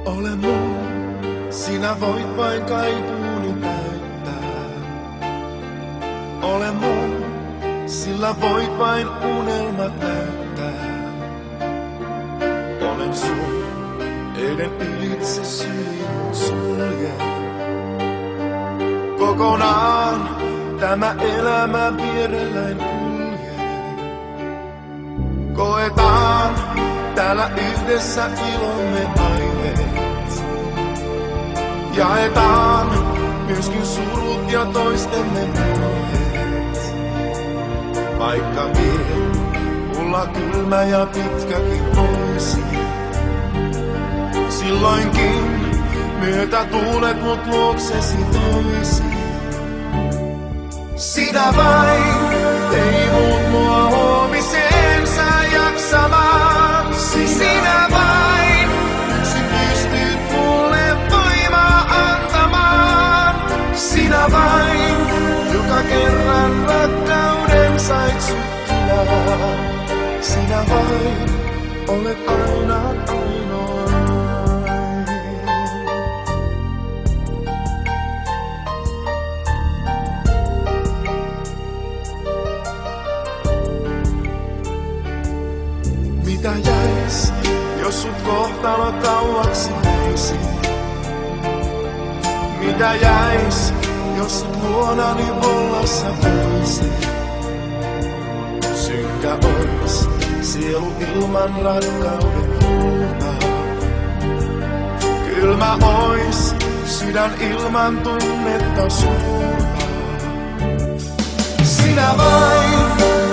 Ole mun, sinä voit vain kaipuuni täyttää. Ole mun, sillä voit vain unelmat täyttää. Olen sun, eiden ylitse syli mun sulje. Kokonaan tämä elämä vierelläin kulje. Koetaan täällä yhdessä ilomme aineet. Jaetaan myöskin surut ja toistemme murheet. Vaikkakin mulla kylmä ja pitkäkin voisi, silloinkin myötätuulet mut luoksesi toisi. Sinä vain ei muut mua huomiseensa jaksamaan. Sinä vain yksin pystyt mulle voimaa antamaan. Sinä vain, joka kerran rakkauden sait syttymään. Sinä vain olet aina ainoa. Mitä jäis, jos sut kohtalo kauaksi veisi? Mitä jäis, jos sut luonani vallassa voisi? Synkkä ois sielu ilman rakkauden huutaa. Kylmä ois sydän ilman tunnetta suurta. Sinä vain